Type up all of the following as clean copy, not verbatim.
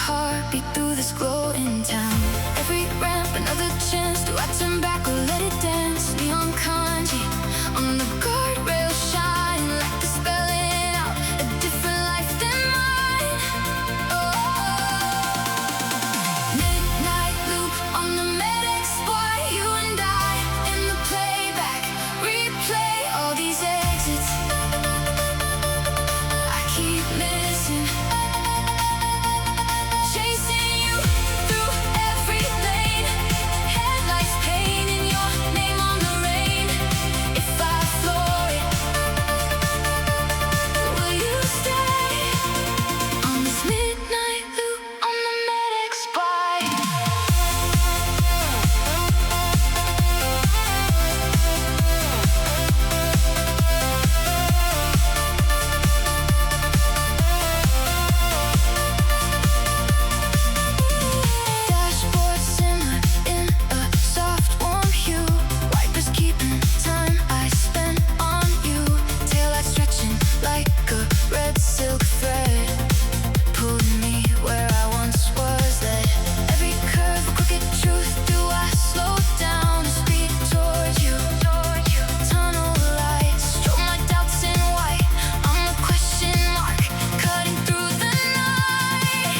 heartbeat through this glowing town. Every ramp, another chance. Do I turn back or let it dance? Neon kanji on the guardrail shine like the spelling out a different life than mine. Midnight loop on the EXPWY. You and I in the playback. Replay all these exits I keep missing. Chasing you through every lane. Headlights painting your name on the rain. If I floor it, will you stay on this midnight loop on the EXPWY? Dashboard simmer in a soft warm hue. Wipers keeping time I spent on you. Taillight stretching like a red silk thread, pulling me where I once was led. Every curve a crooked truth. Do I slow down and speed towards you? Tunnel lights strobe my doubts in white. I'm a question mark cutting through the night.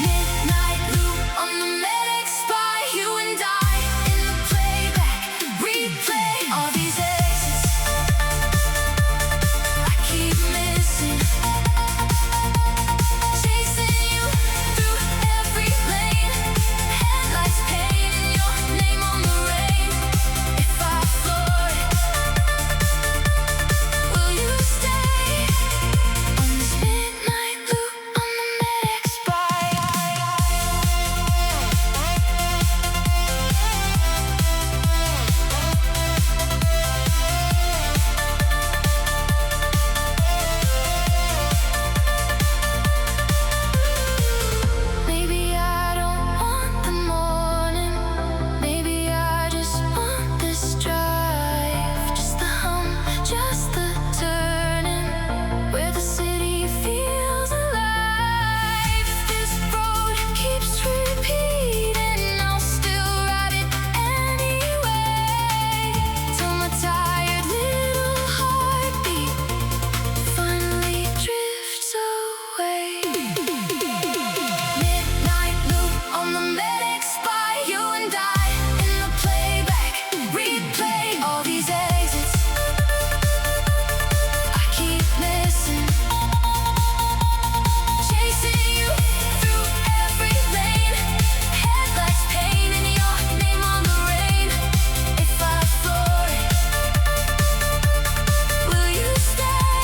Midnight loop on the EXPWY. You and I in the playback. Replay all these exits I keep missing. Chasing you through every lane. Headlights painting your name on the rain. If I floor it, will you stay on this midnight loop on the EXPWY? Maybe I don't want the morning. Maybe I just want this drive. Just the hum, just the turning, where the city feels alive. This road keeps repeating, I'll still ride it anyway. Till my tired little heartbeat finally drifts away. Midnight loop on the EXPWY. You and I in the playback. Replay all these exits I keep missing. Chasing you through every lane. Headlights painting your name on the rain. If I floor it, will you stay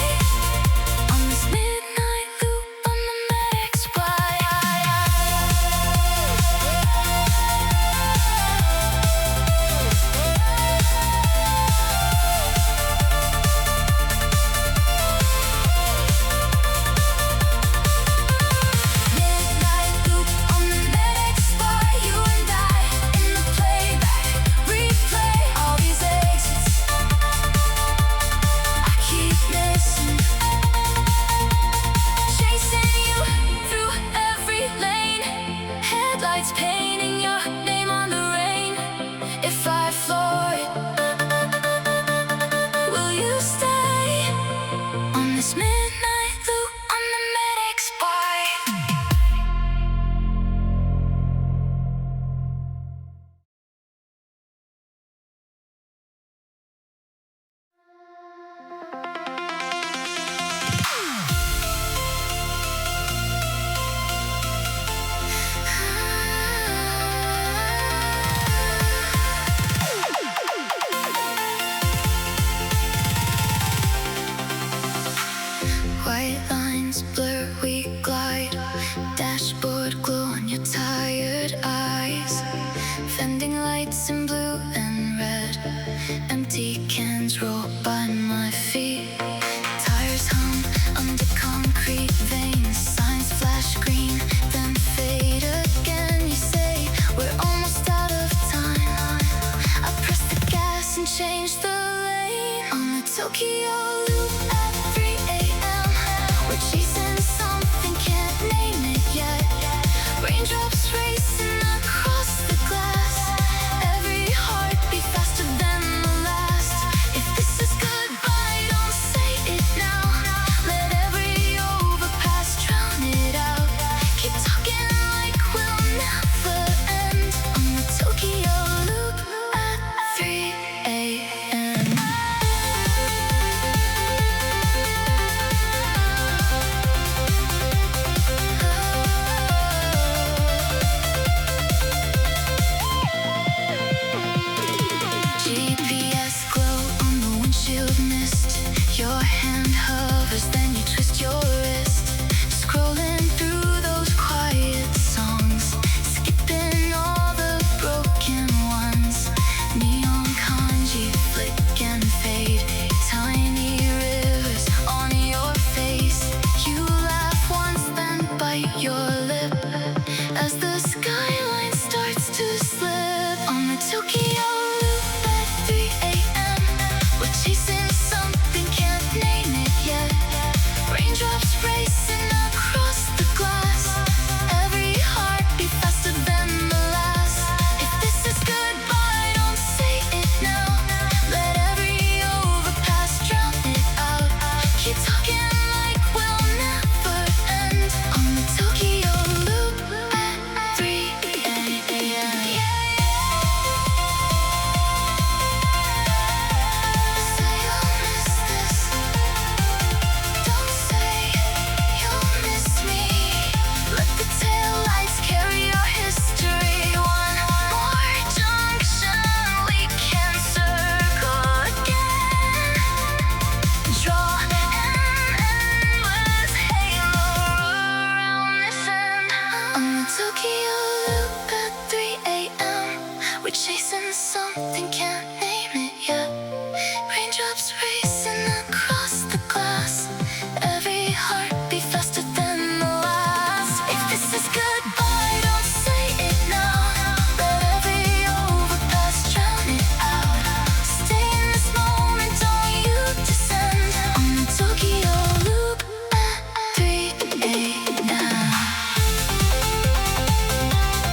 on this midnight loop on the EXPWY? Midnight loop on the EXPWY. You and I in the playback. Replay all these exits I keep missing. Chasing you through every lane. Headlights painting your name on the rain. If I floor it, will you stay on this midnight loop on the EXPWY? White lines blur, we glide. Dashboard glow on your tired eyes. Fending lights in blue and red. Empty cans roll by my feet. Tires hum under concrete veins. Signs flash green, then fade again. You say we're almost out of time. I press the gas and change the lane on the Tokyo Loop at 3 a.m. We're chasing something, can't name it yet. as the skyline starts to slip on the Tokyo Loop at 3 a.m. We're chasing something, can't name it yet. Raindrops racing across the glass, every heartbeat faster than the last. If this is goodbye, don't say it now. Let every overpass drown it out. Keep talking like we'll never end on the Tokyo Loop at 3 a.m. Say you'll miss this. Don't say you'll miss me. Let the taillights carry your history. One more junction, we can circle again. Draw an endless halo around this end. On the Tokyo Loop at 3 a.m. We're chasing something, can't name it yet. Raindrops racing across the glass, every heartbeat faster than the last. If this is goodbye, don't say it now. Let every overpass drown it out. Stay in this moment, don't you descend on the Tokyo Loop at 3 a.m.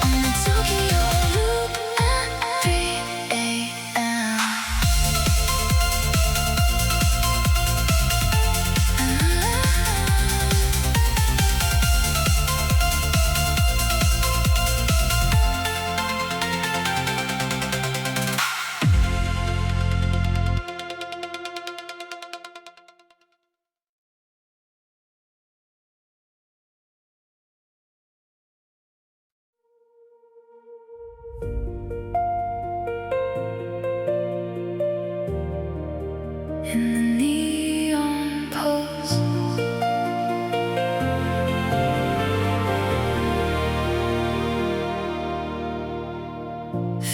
On the Tokyo Loop at 3 a.m. In the neon pulse,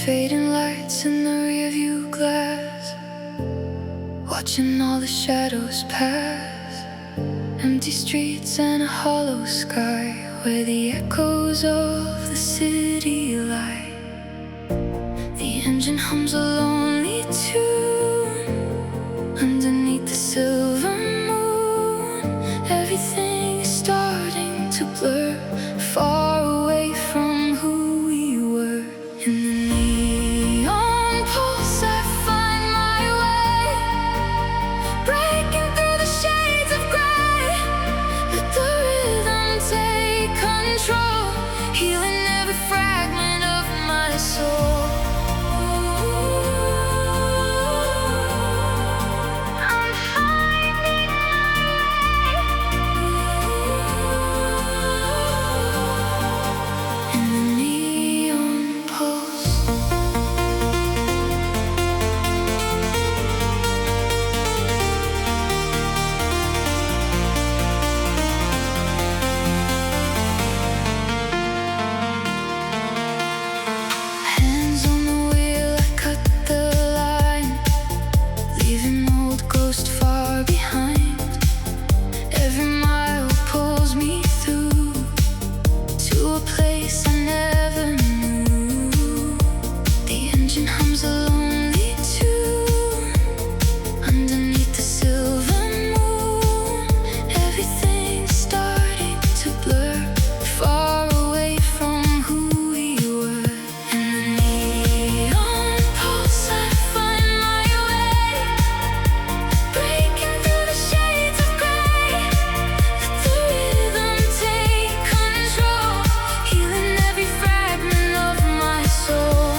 fading lights in the rearview glass, watching all the shadows pass. Empty streets and a hollow sky where the echoes of the city lie. The engine hums a lonely tune underneath the silver moon. Everything is starting to blur, far away from who we were. In the neon pulse, I find my way, breaking through the shades of gray. Let the rhythm take control, healing every fragment of my soul. I'm finding my way in the neon pulse. Hands on the wheel, I cut the line, leaving old ghost far behind. Every mile pulls me through to a place I never knew. The engine hums a lonely tune underneath the silver moon. Everything's starting to blur, far away from who we were. In the neon pulse, I find my way, breaking through the shades of gray. Let the rhythm take control, healing every fragment of my soul.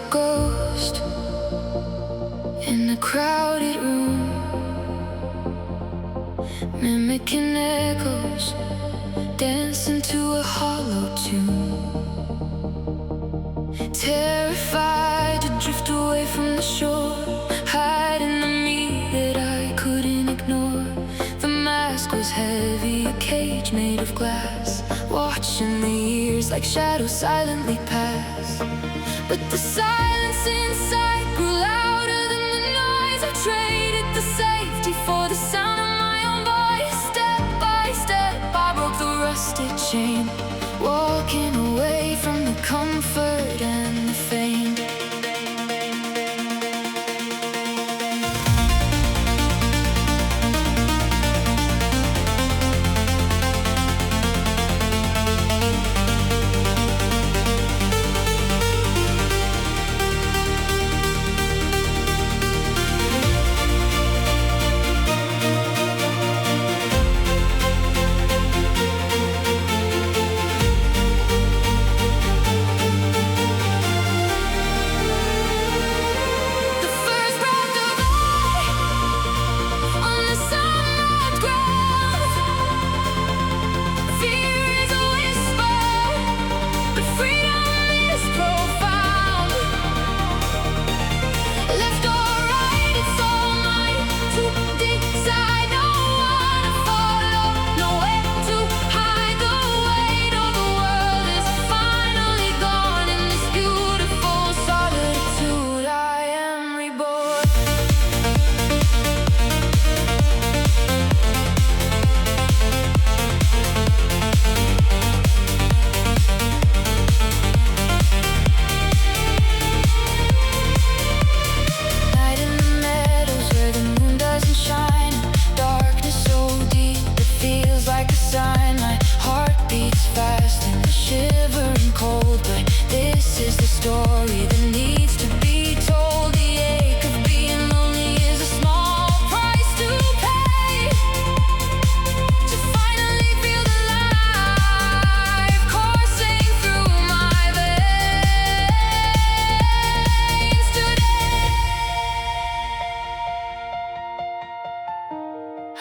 ghost in a crowded room, mimicking echoes, dancing to a hollow tune. Terrified to drift away from the shore, hiding the me that I couldn't ignore. The mask was heavy, a cage made of glass, watching the years like shadows silently pass. But the silence inside grew louder than the noise. I traded the safety for the sound of my own voice. Step by step I broke the rusted chain, walking away from the comfort and the fame.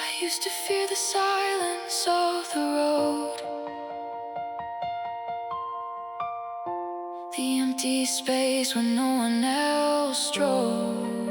I used to fear the silence of the road, the empty space where no one else strode.